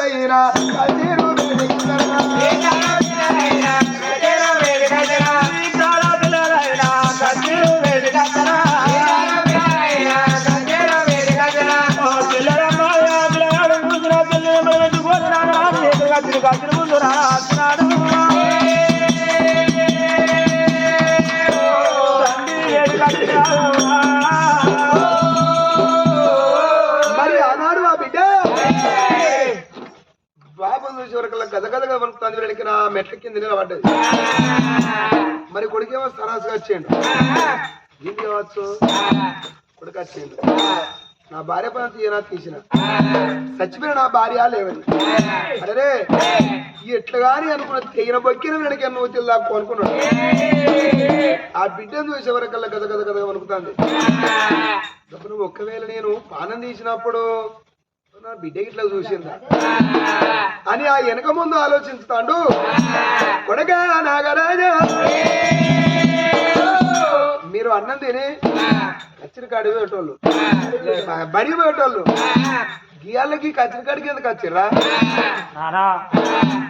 పిల్లలైనా కచేరు మరి ఆనాడు ఆ బిడ్డ బాబు చూసి వరకల్లా గదగదగా వణుకుతాంది. వీళ్ళకి నా మెట్ల కింద నిలబడ్డది. మరి కొడుకేమో సరాసుగా వచ్చేయండు. ఏం కావచ్చు కొడుకు వచ్చేయండు. నా భార్య పని తీయనా తీసిన చచ్చిపోయిన నా భార్య లేవని అరే ఎట్లా గాని అనుకున్న తెగిన బొక్కిన వెనక నువ్వు తెల్లాకు అనుకున్నాడు. ఆ బిడ్డను చూసే వరకల్లా గద గద గదగా వణుకుతాంది. నువ్వు ఒక్కవేళ నేను పానం తీసినప్పుడు నా బిడ్డ ఇట్లా చూసిందా అని ఆ వెనక ముందు ఆలోచిస్తాడు. కొడగా నాగరాజా మీరు అన్నం తిని కచ్చిరికాడి పోయేటోళ్ళు బడి పోయేటోళ్ళు గీయాలకి కచ్చిరికాడికి ఎందుకు వచ్చిర్రా నానా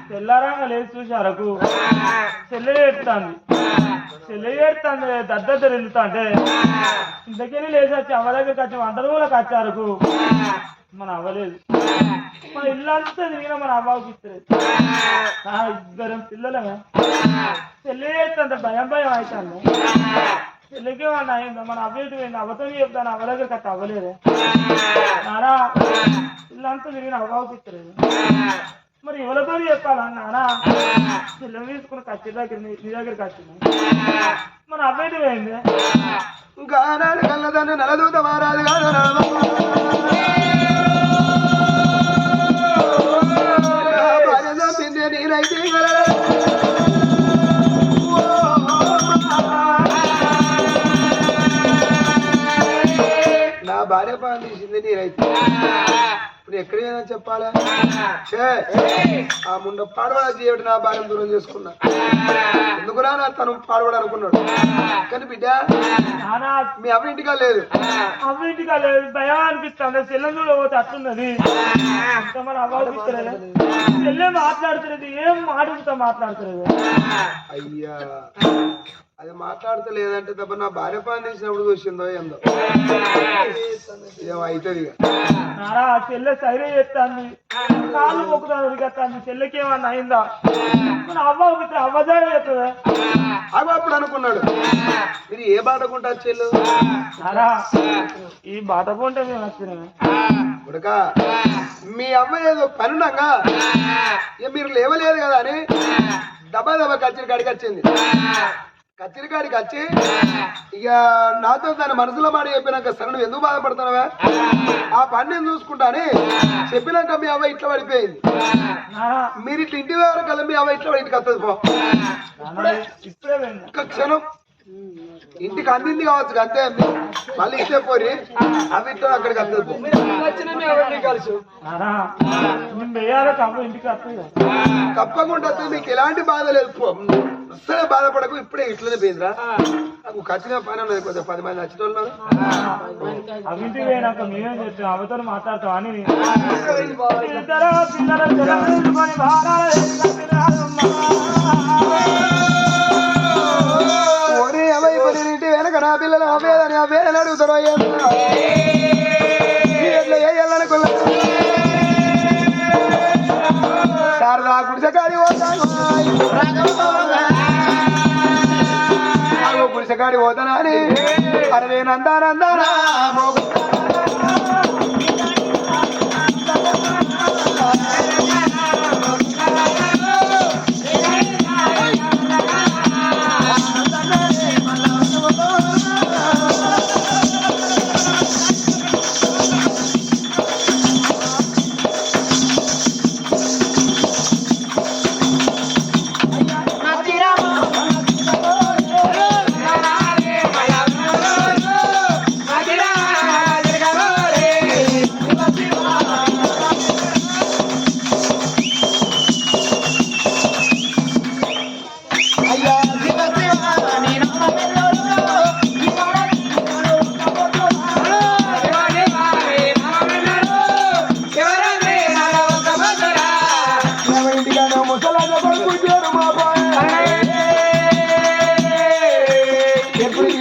తెల్లారంగా లేచి చూసారకు చెల్లె ఏడుతాంది దద్ద తిరుగుతా అంటే ఇంతకెళ్ళి లేచి వచ్చి అవ్వ దగ్గరికి వచ్చి వంటలు కూడా వచ్చారకు మన అవ్వలేదు. మన ఇల్లంతా తిరిగినా మన అవ్వకి ఇస్తలేదు. ఇద్దరం పిల్లలమే చెల్లె ఏడుతుంది భయం భయం అవుతాను. చెల్లెకే వాడిని అయిందా మన అవ్వేటి పోయింది. అవ్వతో చెప్తాను అవ్వ దగ్గరికి అట్లా అవ్వలేదు. నానా ఇల్లంతా తిరిగిన అవ్వకి ఇస్తలేదు. మరి ఎవరితో చెప్పాలా నానా చెల్లె తీసుకుని కచ్చి దగ్గర నీ దగ్గరికి వచ్చింది. మన అబ్బాయి పోయింది. ఇంకా ఆనాడు కళ్ళదాన్ని నలదూత మారాదు కాదు నేనైతే నా భార్య పాలన తీసింది నేనైతే ఇప్పుడు ఎక్కడైనా చెప్పాలా ఆ ముందు పాడబడ చేయబడి నా భార్య దూరం చేసుకున్నా. ఎందుకురా నా తను పాడబడ అనుకున్నాడు. కానీ బిడ్డ మీ అవ్వ ఇంటికా లేదు. అవ్వ ఇంటికా లేదు భయం అనిపిస్తుంది. చెల్లెలు పోతే అట్లున్నది. మన అవ్వ చెల్లె మాట్లాడుతున్నది ఏం మాట్లాడుతా మాట్లాడుతున్నది. అయ్యా అది మాట్లాడతలేదంటే తప్ప నా భార్య పాలన తీసినప్పుడు చూసిందో ఏందో ఏమవుతుంది. నారా చెల్లె సైరే చేస్తాంది కాళ్ళు మొక్కుతాను ఉరికెత్తాంది. చెల్లెకి ఏమన్నా అయిందా మన అవ్వ అవ్వజాడే చెప్తుందా అవి అప్పుడు అనుకున్నాడు. మీరు ఏ బాటకుంటా చెల్లు నారా ఈ బాట కొంటే మేము వచ్చినాము. ఉడక మీ అమ్మ ఏదో పనుండగా మీరు లేవలేదు కదా అని దబా దబా కచ్చిరికాడికి వచ్చింది. కచ్చిరికాడికి వచ్చి ఇక నాతో దాని మనసులో మాట చెప్పినాక సరే నువ్వు ఎందుకు బాధపడుతున్నావా ఆ పని నేను చూసుకుంటా అని చెప్పినాక మీ అవ్వ ఇట్లా పడిపోయింది. మీరు ఇట్లా ఇంటి వరకు కదా మీ అవ్వ ఇట్లా ఇంటికి వస్తుంది పో. ఇప్పుడే ఒక్క క్షణం ఇంటికి అందింది కావచ్చు అంతే. మళ్ళీ ఇస్తే పోరి అవి ఇట్లా అక్కడికి వస్తుంది తప్పకుండా మీకు ఎలాంటి బాధ లేదు. అసలే బాధపడకు ఇప్పుడే ఇట్లనే పోయిందిరా. నాకు ఖర్చుగా పని ఉన్నది. కొంచెం 10 మంది వచ్చిన వాళ్ళు అవింటికి పోయినాక మేమేం చెప్తాం అవతో మాట్లాడతాం అని ఇంటి వెనక నా పిల్లలు అవేదని అవేదని అడుగుతారో వేయాలనుకున్నా. శారదా గుడిసెకాడి గుడిసెకాడి పోతానా అని అరవే నందానందానా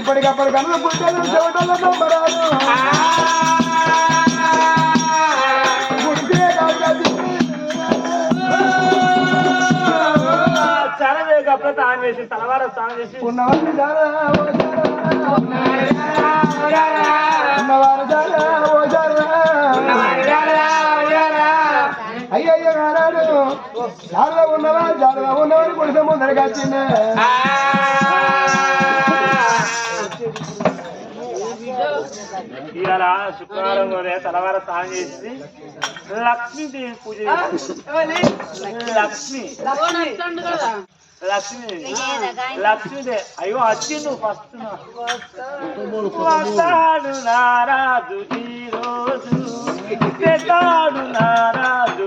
ఎప్పటికప్పుడు కన్నా గుడ్డలు చెవటలు నమ్మరాలు సరే గప్పుడు తాను చేసి తలవార స్నానం చేసి ఉన్నవారు అయ్యయ్య గారు చాలా ఉన్నవారు కొడితే ముందరగా వచ్చింది ఇవాళ శుక్రవారం తలవార స్నానం చేసి లక్ష్మీదేవి పూజ లక్ష్మీదేవి అయ్యో వచ్చిండు ఫస్ట్ వస్తాడు నారాజు ఈ రోజు తెస్తాడు నారాజు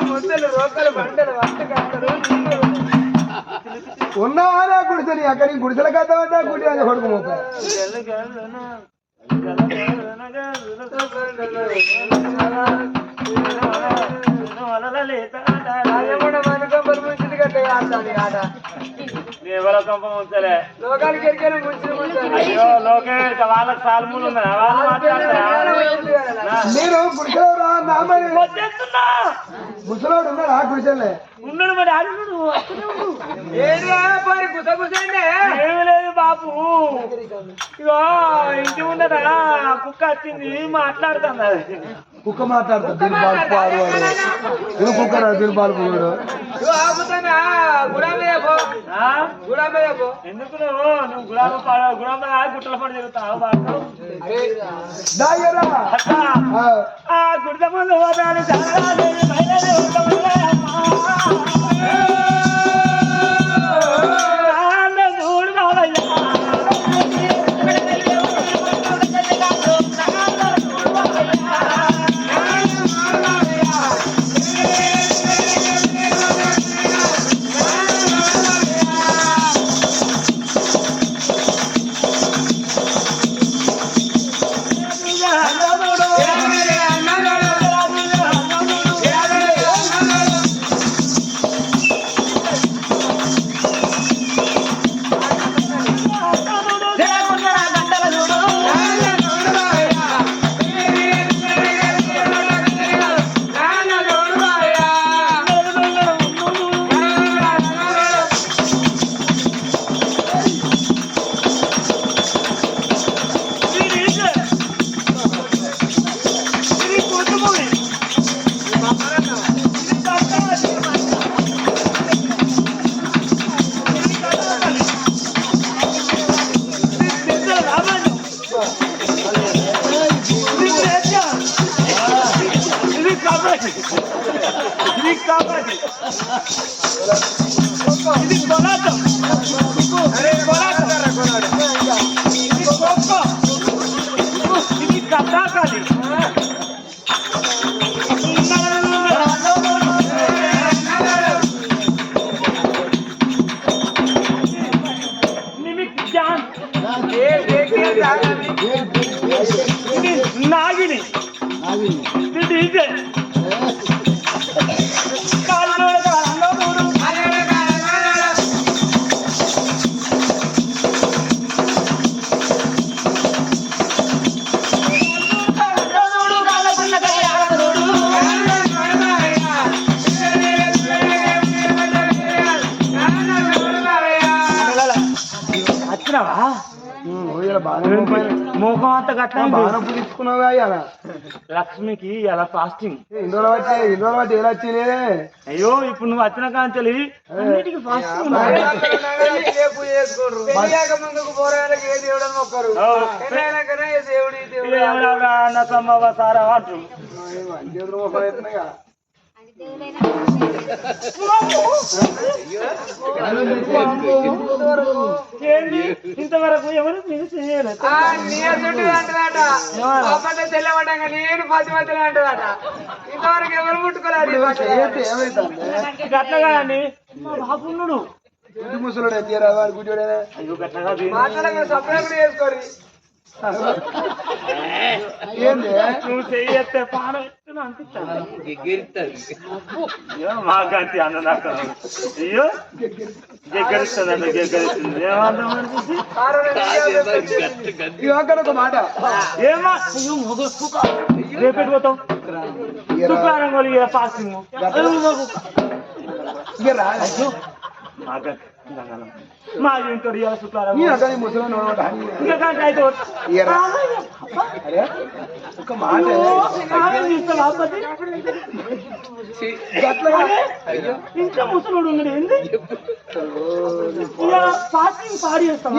ముద్దలు రోకలు బండలు వంటకాడు ఉన్నవారా గుడిసెని అక్కడికి గుడిసెల కట్టమంటే గుడి అని కొడుకు మోక ఎవరో కంప ఉంచలే అయ్యో లోకే వాళ్ళకి సాల్మూలు ఉన్నా వాళ్ళు మాట్లాడతారా నేను గుడిసెలో ముసలోడు ఉన్నాడా గుడిసెలే ఉన్నాడు మరి ఆడున్నాడు ఏమి లేదు బాబు ఇగో ఇంటి ముందట కుక్క వచ్చింది మాట్లాడుతుంది అది కుక్క మాట్లాడుతుంది దీని పాలు పాడు ఇది కుక్క దీని పాలు పోయాడు ఎందుకు నువ్వు గులాబీ గులాబీ గుట్టల పడి తిరుగుతావు బాబు ఆ గుడిత ముందు పోతాను చూడు బాబయ్యా నాగిని డీజే వచ్చినావా మోహం అంతా గట్లా తీసుకున్నావా ఇలా లక్ష్మికి ఎలా ఫాస్టింగ్ ఇందులో బట్టి ఎలా వచ్చింది అయ్యో ఇప్పుడు నువ్వు వచ్చిన కాంచెలి అన్నిటికీ ఫాస్టింగ్ అన్న సంభవ సారా అంటు ఏంటి ఇంతవరకు ఎవరు మీరు చేయలేదు తెల్లబడ్డాక నేను 10 మధ్యలో అంటదట ఇంతవరకు ఎవరు ముట్టుకోలేదు గట్లగా అండి మా బాబు ఉన్నాడు ముసలుడు ఎత్తారా గుడ్డోడేనా అయ్యో గట్లగా మాట్లాడక సపరేట్ చేసుకోరు ఏంది నువ్వు చెయ్యతే పానం ఎగురుతున్నా అనిపిస్తాను మాకంటే అన్న నాకు అయ్యో గెగ్గరిస్తుంది గెగ్గరిస్తుంది ఏమంటాం అనిపిస్తుంది ఒక మాట ఏమా రేపెట్టి పోతాం శుక్రవారం కొలిగే పాసింగ్ మా ఇంట్లో శుక్రవారం ఇంకా అయితే ఒక మాట ఇంట్లో ముసలోడు ఉన్నాడు ఏంది పాసింగ్ పాడి చేస్తాం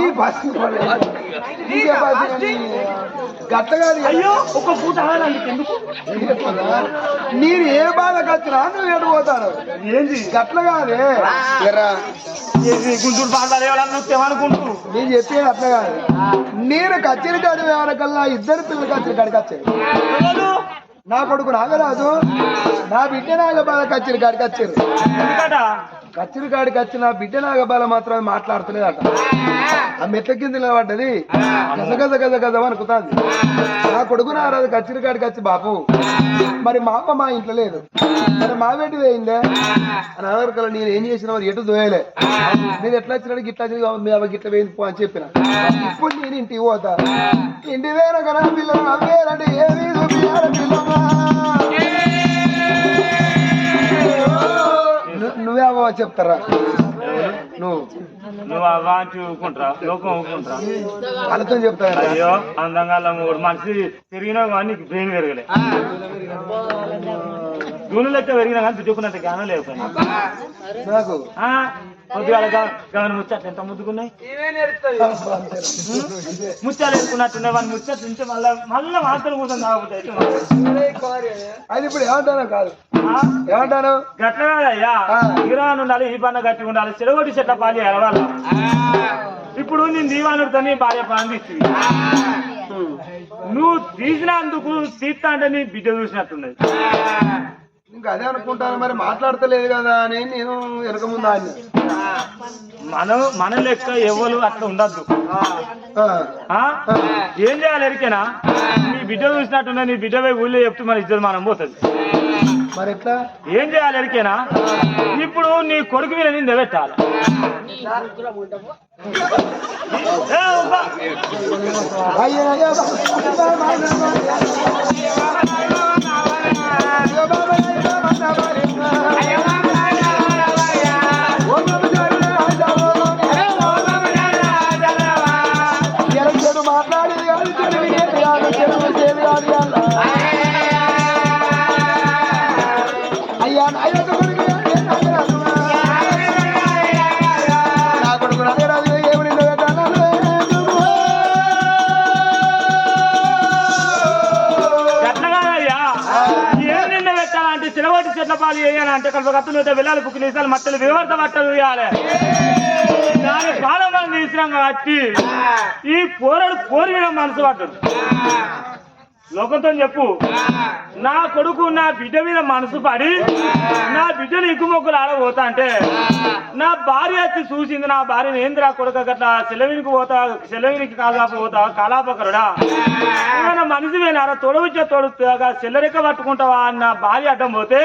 గట్టగా అయ్యో ఒక పూట ఆడాలి ఎందుకు నేను ఏ బాధకు వచ్చినా నువ్వు ఎడిపోతాను ఏంది గట్ల కాదే గుంటూరు బాగా అనుకుంటూ నేను చెప్పేది అట్లా కాదు నేను కచ్చేరి కాడి ఎవరికల్లా ఇద్దరు పిల్లలు కచ్చేరి కాడికి వచ్చాయి నా కొడుకు నాగరాజు నా బిడ్డ నాగబాల కచ్చేరి కాడికి వచ్చారు కచ్చేరి కాడికి వచ్చి నా బిడ్డ నాగబాల మాత్రం మాట్లాడుతులేదట ఆ మెట్ల కింద నిలబడ్డది గజ గజ గజ గజ అనుకుతాంది నా కొడుకు నాగరాజు కచ్చేరి కాడికి వచ్చి బాపు మరి మా అమ్మ మా ఇంట్లో లేదు మరి మా వెంటి వేయిందే అని అదొరకల్లా నేను ఏం చేసిన ఎటు దోయలే నేను ఎట్లా వచ్చినాడు గిట్లా మీ అవ్వ గిట్ల వేయింది పో అని చెప్పిన ఇప్పుడు నేను ఇంటికి పోతా ఇంటి వేరే కదా పిల్లలు అవ్వేరంటే ఏమీ చూపించాలి పిల్లలు నువ్వే అవ్వ చెప్తారా నువ్వు అవ్వాంచి ఊరుకుంటారా లోకం ఊరుకుంటారా వాళ్ళతో చెప్తారా అయ్యో అందంగా మనిషి తిరిగినా కానీ నీకు బ్రెయిన్ పెరగలే దూని లెక్క పెరిగినా కానీ చుట్టుకున్నంత జ్ఞానం లేకపోయినా నాకు కొద్దిగా గమని ముచ్చట్లు ఎంత ముద్దుకున్నాయి ముచ్చాలు వేసుకున్నట్టున్నాయి వాళ్ళు ముచ్చట్లు ఉంటే మళ్ళీ మాత్రం కూర్చొని తాగబోతాయి అది ఇప్పుడు ఏమంటాను కాదు ఏమంటాను గట్ల కాదయ్యా ఇరాన్ ఉండాలి ఈ పన్న గట్టి ఉండాలి చెడగొట్టి చెట్ల పాలి ఎలవాలి ఇప్పుడు నేను దీవానుడితో భార్య ప్రాణం తీసి నువ్వు తీసినందుకు తీస్తా అంటే నీ బిడ్డ చూసినట్టున్నది ఇంకా అదే అనుకుంటాను మరి మాట్లాడతలేదు కదా అని నేను వెనక ముందు ఆయన మన లెక్క ఎవరు అట్లా ఉండద్దు ఏం చేయాలి ఎరికేనా నీ బిడ్డ చూసినట్టున్నా నీ బిడ్డ పోయి ఊళ్ళో చెప్తూ మన ఇద్దరు మనం పోతుంది మరి ఎట్లా ఏం చేయాలి ఎరికేనా ఇప్పుడు నీ కొడుకు మీద నింద పెట్టాలి చెట్ల పాలు వేయాలంటే కత్తులు వెళ్ళాలి బుక్ తీసాలి మట్టలు వివర్త బట్టలు వేయాలి దాని చాలా మంది తీసినాం కాబట్టి ఈ పోరడు పోరి మీద మనసు పడ్డాడు లోకంతో చెప్పు నా కొడుకు నా బిడ్డ మీద మనసు పడి నా బిడ్డను ఇక్కుమొక్కులు ఆడబోతా అంటే నా భార్య వచ్చి చూసింది నా భార్యను ఏంద్రా కొడుకు గట్లా సెలవినికి పోతా సెలవినికి కాలాపోతా కాలాపకరుడా ఏమైనా మనిషి పోయినారా తొడవచ్చే తొడుగా సెల్లరెక్క పట్టుకుంటావా అని నా భార్య అడ్డం పోతే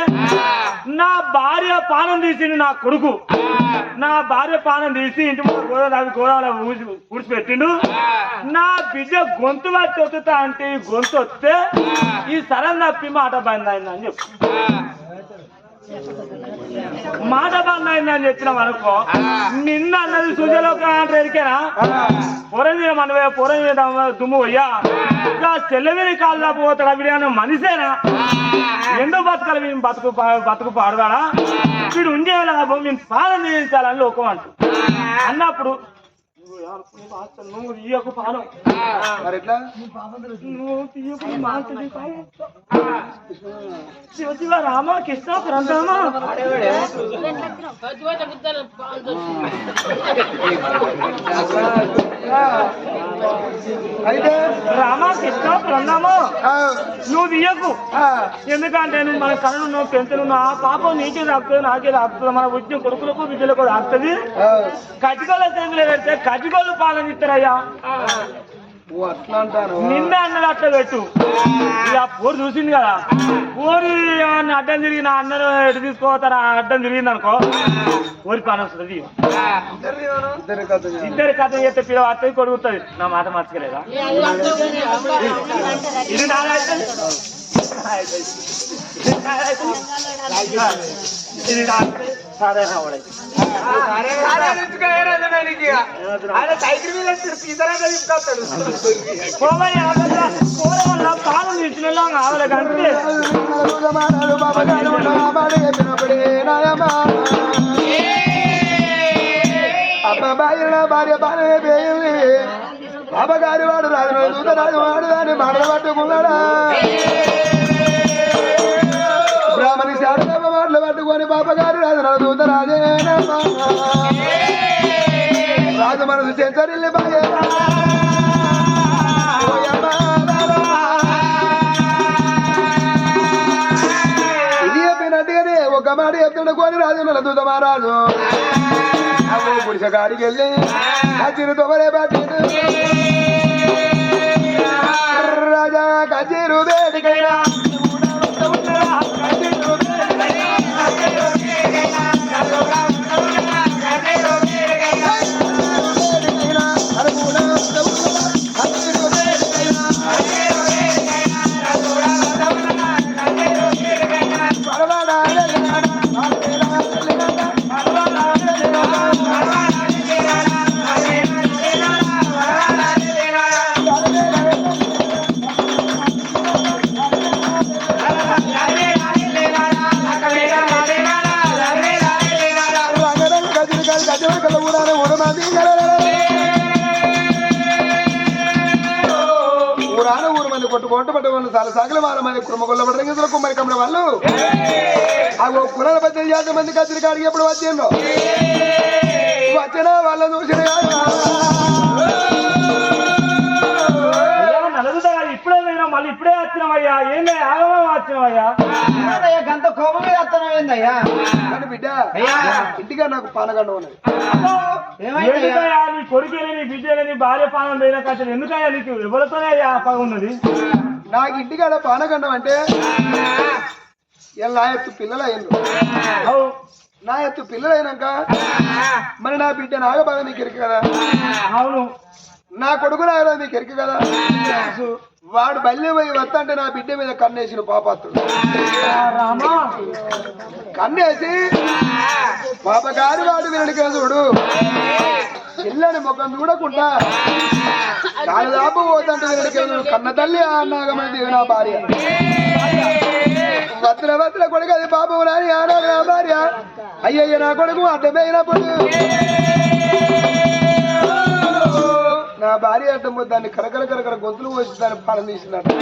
నా భార్య పానం తీసింది నా కొడుకు నా భార్య పానం తీసి ఇంటి ముందు గోదావరి ఊడిచిపెట్టిండు నా బిడ్డ గొంతు పట్టి వత్తుతా అంటే గొంతు వస్తే ఈ సరం తప్పి మాట బంద్ అయిందని చెప్పు మాట బంద్ అయిందని చెప్పినాం అనుకో నిన్న అన్నది సూచలోకి అంటే ఎరికేనా పొరని మనవే పొరని దుమ్ము పోయ్యా ఇంకా సెల్లవిని కాళ్ళ పోతాడు వీడు అన్న మనిషేనా ఎందుకు బతకాలి మేము బతుకు పాడవాడా వీడు ఉండే లాభం మేము పాలన చేయించాలని లోకం అంటు అన్నప్పుడు నువ్వు తీయకు పాలం నువ్వు తీయకు శివ శివ రామ కృష్ణ పరమ అయితే రామ కృష్ణ ప్రణామో నువ్వు తీయకు ఎందుకంటే నువ్వు మన కన్ను నువ్వు పెంచును ఆ పాపం నీకే తాకుతుంది నాకే తాకుతుంది మన వచ్చిన కొడుకులకు బిడ్డలకు తాకుతుంది కటికోళ్ళ చేతులు పెడితే కటికోళ్ళు పాలన ఇస్తారయ్యా ఓ అట్లా అంటారు నిన్నే అన్నది అట్లా పెట్టు ఇక పోరు చూసింది కదా పోరు ఏమన్నా అడ్డం తిరిగి నా అన్నను ఎటు తీసుకోతారా అడ్డం తిరిగింది అనుకో పోరి పని వస్తుంది ఇద్దరు కథ ఇద్దరు కథ చేస్తే పిల్లలు అత్తది కొడుకుతుంది నా మాట మర్చిపోలేదా ఇది నాదైతే ఇది సరే సైకిల్ మీద పీతరాగా తీసుకొస్తాడు పాలు తీసిన కావాలి కంటే భార్య బాగా బాబగారి వాడు రాజు రాజు వాడు దాన్ని మాటలు పట్టుకున్నాడా బ్రాహ్మణి శారదమ్మ మాటలు పట్టుకొని బాబగారు రాజు దూత రాజేనా రాజు మనసు చెంచరిల్లి బాగా ఇది చెప్పినట్టుగానే ఒక మాట చెప్తుండే కొని రాజు నెల దూత మహారాజు పురుష గారికి వెళ్ళి కచ్చిరు తొమరే పట్టిండు రాజా కచ్చిరు వేదికైనా ఊరాన ఊరు మంది కొట్టుకుంటూ పట్టే వాళ్ళు చాలా సాగల వాళ్ళ మంది కుటుంబ రంగుల కుమ్మరి కమ్మల వాళ్ళు ఆ కులాల 18 మంది కత్తిరి కాడికి ఎప్పుడు వచ్చిండ్రు వచ్చినా వాళ్ళ చూసిన ఇప్పుడే పోయినా మళ్ళీ ఇప్పుడే వచ్చినావయ్యా ఏంది ఆగమా వచ్చినావయ్యా గంత కోపం మీద వస్తున్నావేందయ్యా కానీ బిడ్డ ఇంటిగా నాకు పానగండ ఉన్నది ఎందుకయ్యా నీ కొడుకేని నీ బిడ్డని నీ భార్య పానం పోయిన కథలు ఎందుకయ్యా నీకు ఎవరితోనే పగ ఉన్నది నాకు ఇంటికాడ పానగండం అంటే నా ఎత్తు పిల్లలు అయ్యిండ్రు నా ఎత్తు పిల్లలు అయినాక మరి నా బిడ్డ నాగబాగా నీకు ఎరుకు కదా అవును నా కొడుకు నాగరా నీకు ఎరుకు కదా వాడు బల్లి పోయి వస్తంటే నా బిడ్డ మీద కన్నేసిన పాపాత్రుడు కన్నేసి పాపగారి వాడు వెనక చూడు పిల్లని ముఖం చూడకుండా దాదాపు పోతంటే వెనక కన్న తల్లి అన్నాగమని నా భార్య వత్తుల వత్తుల కొడుకు అది పాపం రాని ఆనా నా భార్య అయ్యయ్య నా కొడుకు అడ్డమైనప్పుడు నా భార్య అడ్డం దాన్ని కరకర గొంతులు పోసి దాన్ని పాలన తీసినట్టు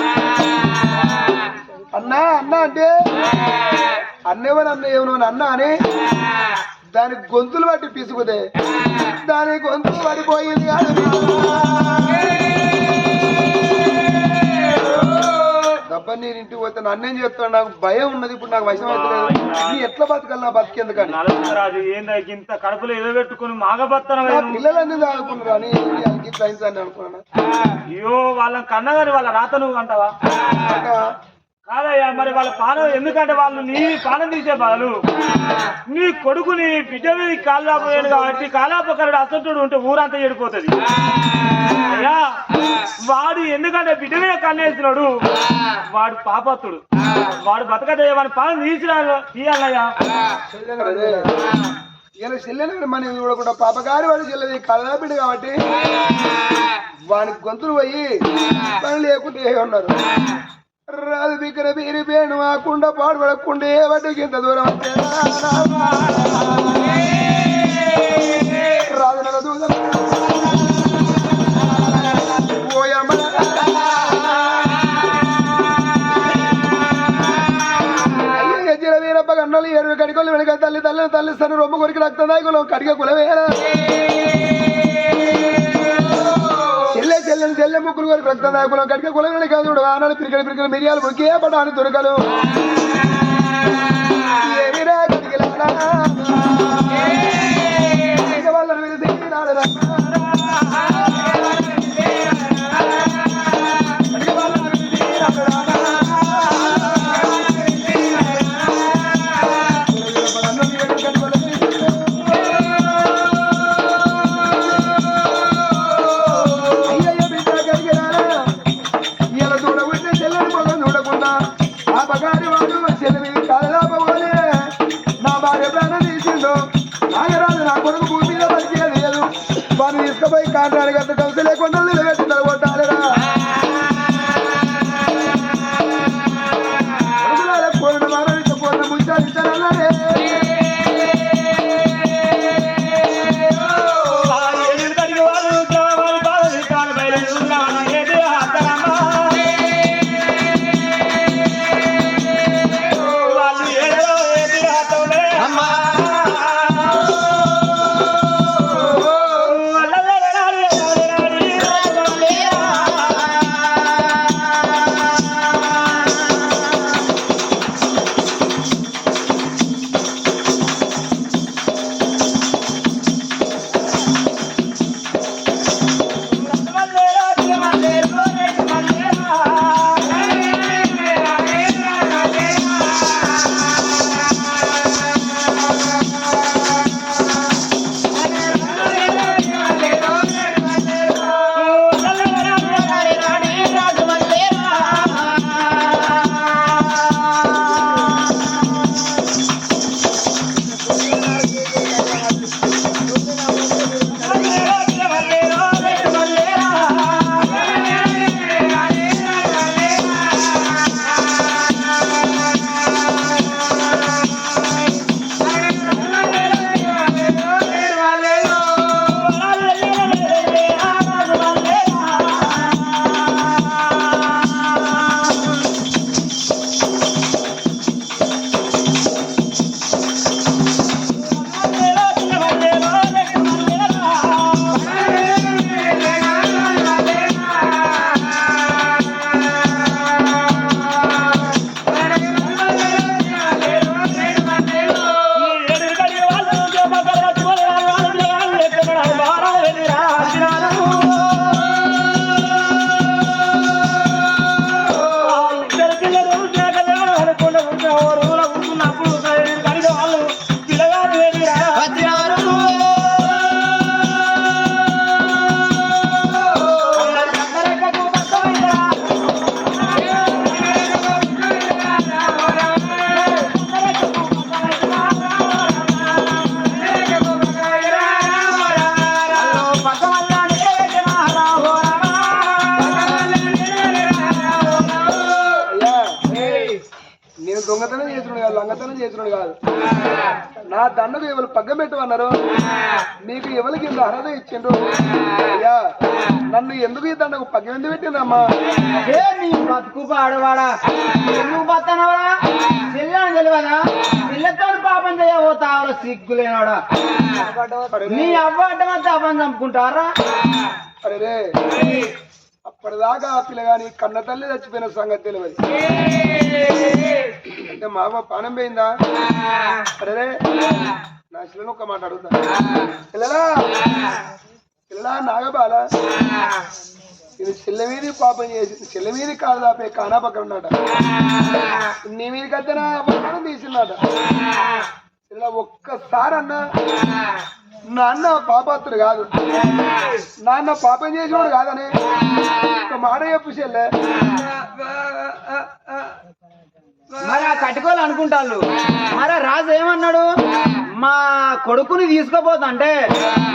అన్నా అన్న అంటే అన్నెవరు అన్న ఏమో అన్న అని దాని గొంతులు పట్టి పిసుకుతే దాని గొంతులు పడిపోయింది కాదు దబ్బా నేను ఇంటికి పోతే నన్నేం చెప్తాను నాకు భయం ఉన్నది ఇప్పుడు నాకు వయసు అవుతలేదు నీ ఎట్లా బతకాలి నా బతికేందుకని రాజు ఏందా ఇంత కడుపులో ఎదబెట్టుకుని మాగబత్తన పిల్లలన్నీ ఆడుకున్నారు అని ఇట్లా అయిందని అనుకున్నాను అయ్యో వాళ్ళని కన్నగాని వాళ్ళ రాత నువ్వు అంటావా కాదయ్యా మరి వాళ్ళ పానం ఎందుకంటే వాళ్ళు నీ పానం తీసే బదులు నీ కొడుకుని బిడ్డ మీద కాళ్ళాపోయాడు కాబట్టి కాళ్ళాపకరుడు అసంటుడు ఉంటే ఊరంతా చెడిపోతుంది అయ్యా వాడు ఎందుకంటే బిడ్డ మీద కన్నేస్తున్నాడు వాడు పాపత్తుడు వాడు బతకదయ్యా వాడి పానం తీయాలయ్యా ఇలా చెల్లెని మనం చూడకుండా పాపగారి వాడు చెల్లెది కళ్ళ బిడ్డ కాబట్టి వానికి గొంతులు పోయి పని లేకుండా ఉన్నారు రాదు బిక్కర బీరి పేను ఆ కుండ పాడుపడకుండా ఏ వాటికి ఇంత దూరం రాదు నెల దూరం వీరప్ప కన్నలు 7 కడికొల్లు వెనక తల్లి తల్లిస్తాను రొమ్మ కొరికి రక్తదాయకులు కడిగ కులవేరా చెల్లె ముగ్గురు కొరికి రక్తదాయకులు కడిగ కులవేణ కాదు ఆనాడు పిరికలు మిరియాలు మురికే పడాని దొరకలు వాళ్ళని నా కొడుకు భూమి మీద బతికేది లేదు వాడిని తీసుకుపోయి కాంటాడు గట్ట కలిసి లేకుండా నిలబెట్టిన కొట్టాలిరా పూర్ణ మారడితో పూర్ణ ముంచాలించాలన్నాడే దొంగతనం చేస్తున్నాడు కాదు లంగతనం చేస్తున్నాడు కాదు నా దండకు ఎవరు పగ్గం పెట్టమన్నారు మీకు ఎవరికి ఇంత అర్హత ఇచ్చిండ్రు అయ్యా నన్ను ఎందుకు ఈ దండకు పగ్గం ఎందుకు పెట్టిందమ్మా నీ బతుకు ఆడవాడా ఎందుకు బతనవాడా చెల్లని తెలియదా పిల్లతో పాపం చేయబోతావరా సిగ్గులేనాడా నీ అవ్వటమంతా అవ్వని చంపుకుంటారా అరే అప్పటిదాకా పిల్లగాని కన్న తల్లి చచ్చిపోయిన సంగతి తెలియదు అంటే మా అమ్మ పానం పోయిందా అరే నా శిలను ఒక మాట అడుగుతా పిల్లలా పిల్లలా నాగబాల ఇది చెల్లె మీది పాపం చేసి చెల్లె మీది కాదు దాపే కానా పక్కన ఉన్నాట నీ మీదకి అయితే పాపం తీసిందట ఇలా ఒక్కసారి అన్నా నాన్న పాపాత్రుడు కాదు నాన్న పాపం చేసినోడు కాదని ఒక మాట చెప్పు చెల్లె మరి ఆ కట్టుకోవాలి అనుకుంటాళ్ళు మరి రాజు ఏమన్నాడు మా కొడుకుని తీసుకోపోతుంటే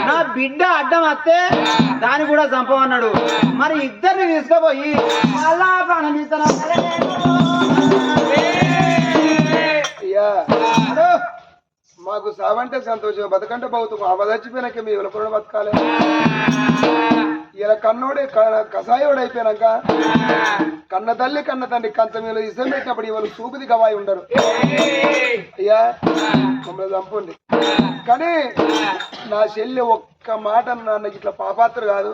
నా బిడ్డ అడ్డం వస్తే దాన్ని కూడా చంపమన్నాడు మరి ఇద్దరిని తీసుకుపోయి అలా ప్రాణం తీస్తాను అయ్యా మాకు సావంటే సంతోషం బతకంటే బతుకు ఆ చచ్చిపోయినాక మీ ఇవాళ కూడా బతకాలి ఇలా కన్నోడే కషాయోడు అయిపోయినాక కన్న తల్లి కన్న తండ్రి కంచ మీద ఇసం పెట్టినప్పుడు ఇవాళ చూపుది గవాయి ఉండరు అయ్యా మమ్మల్ని చంపండి కానీ నా చెల్లి ఒక్క మాట నాన్న ఇట్లా పాపాత్ర కాదు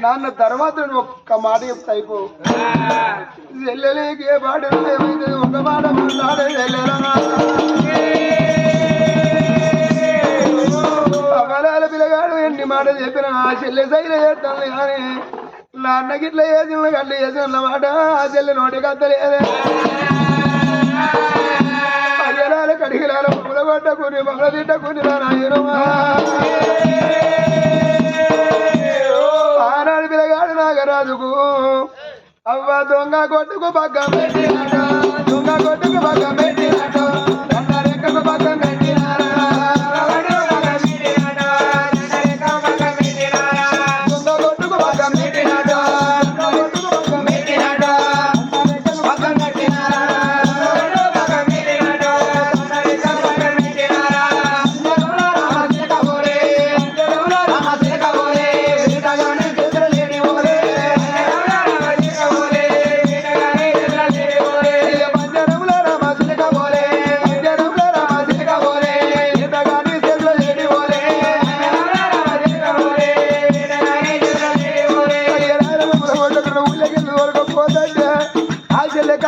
నాన్న తర్వాత ఒక్క మాట చెప్తా అయిపో చెల్లెలేకే పాట ఏమైతే ఒక మాట మాట్లాడే అమరాల పిల్లగాడు ఎన్ని మాట చెప్పిన ఆ చెల్లె సైలే చేస్తాను కానీ నాన్నకి ఇట్లా చేసిన గడ్డ చేసిన మాట ఆ చెల్లె నోటికి అత్తలేదే అయ్యరాల కడిగిరాల పొగల పడ్డ కొన్ని పొగల తిట్ట కొన్ని ఆనాడు పిల్లగాడు నాగరాజుకు అవ్వ దొంగ కొట్టుకు పక్కం పెట్టినాట దొంగ కొట్టుకు పక్కం పెట్టినాట రెక్కకు పక్కం పెట్టినారా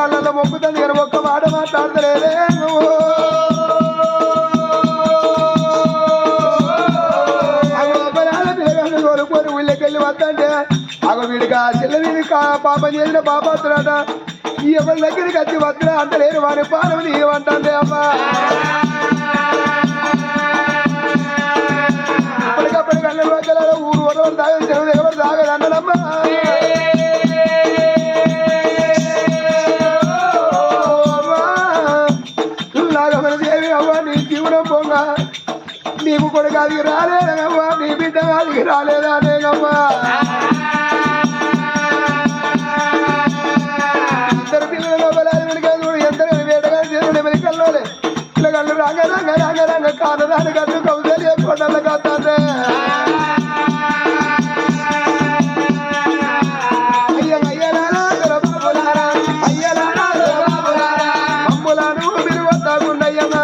కాళ్ళలో మొక్కుతుంది కానీ ఒక్క మాట మాట్లాడతలేదే నువ్వు పిల్లగాళ్ళు కోరుకొని ఊళ్ళకెళ్ళి వద్దంటే అగ వీడిగా చెల్ల వీడి పాపం చేసిన పాపత్తురాట ఎవరి దగ్గరికి వచ్చి వద్దురా అంటలేరు వారి పానం నీయమంటే అమ్మా అప్పటికప్పటి కళ్ళ ఊరు ఒకరు తాగదు చెరువు ఎవరు తాగదు అన్నదమ్మా నాగమనదేవి అవ్వ నీ జీవనం పొంగ నీకు కొడుకు అది రాలేదమ్మా నీ బిడ్డ అది రాలేదా అనేగమ్మా ఇద్దరు పిల్లలు బలాలు వెనుక ఎంతగా వేటగా చేరుడు వెనుకల్లోలే పిల్లగాళ్ళు రంగ రంగ రంగ రంగ కానరాని గట్టు కౌశల్య కొండల కాదే అమ్ములను మీరు వద్దాగుండయ్యమ్మా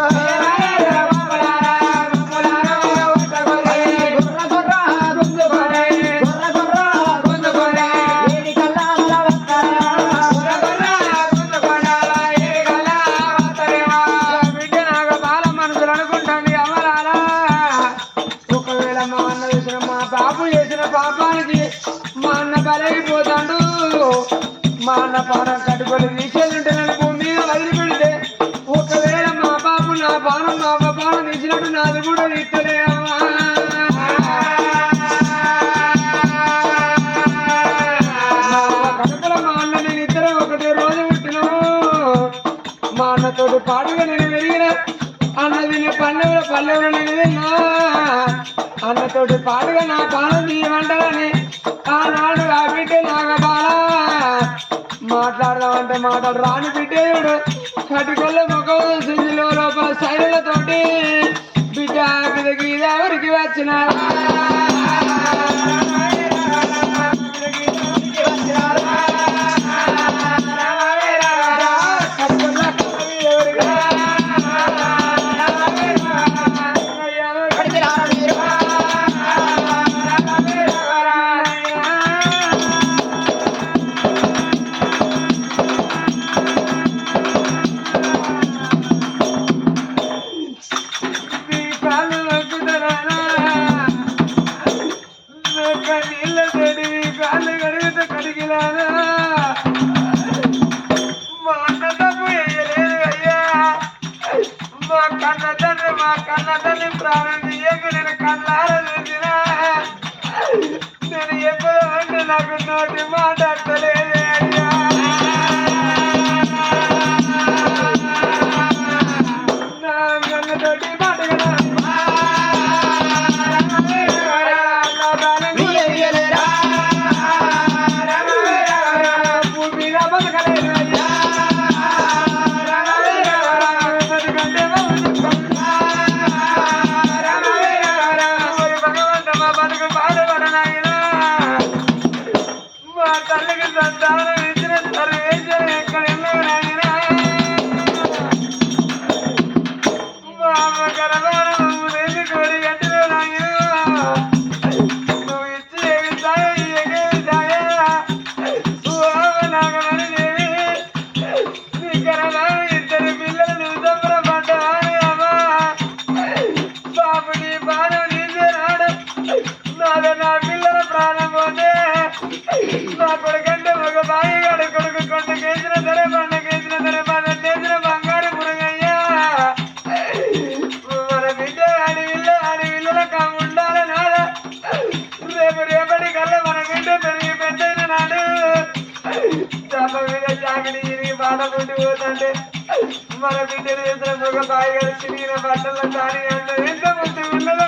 మా అన్న పానం కట్టుకొని తీసేది నన్ను భూమి మీద వదిలిపెడితే ఒకవేళ మా బాబు నా పానం మా పానం తీసినట్టు నాది కూడా తీస్తలే కడుపులో మా అన్న నేను ఇద్దరు ఒకటే రోజు పుట్టినాము మా అన్నతోటి పాటుగా నేను పెరిగిన అన్న తినే పల్లెవరు నేను తిన్నా అన్నతోటి పాటుగా నా పానం తీయమంటారని ఆనాడు ఆ బిడ్డ నాగబాల మాట్లాడదామంటే మాట్లాడు రాని బిడ్డేయుడు కటికొల్ల ముఖం సింజిలో లోపల శైలులతోటి బిడ్డ గీద ఎవరికి వచ్చిన నేను ఎప్పుడో అంటే నాకు నోటి మాట్లాడతలేదే అయ్యా నా కన్నతోటి మాటగా భూమిగా బతకలేదు అయ్యా తల్లికి సంతానం ఇచ్చిన సర్వేశ్వర ఎక్కడ గర్భాన్ని కోడి గట్టిలో నువ్వు ఇచ్చి నాగమని దేవి నీ గర్భాన్ని ఇద్దరు పిల్లలు నువ్వు సంబరపడ్డావని అమ్మా బాబు నీ బాణం తీసేనాడు నాలో నా పిల్లల ప్రాణం పోతే నా కొడుకంటే ఒక బాయి గాడు కొడుకు కొండకేసిన సరే పండకేసిన సరే పన్నెండేసిన బంగారు మురుగయ్యా మన బిడ్డ అడవిల్ల ఉండాలి నాడు రేపటి కల్లా మన బిడ్డ పెరిగి పెద్దయిన నాడు చాప మీద చాకలి ఇరిగి బాధ పుట్టి పోతుంటే మన బిడ్డను చేసిన ఒక బాయి గారు చిరిగిన బట్టల్లో దాని ఎంత ముందు ఉన్నదో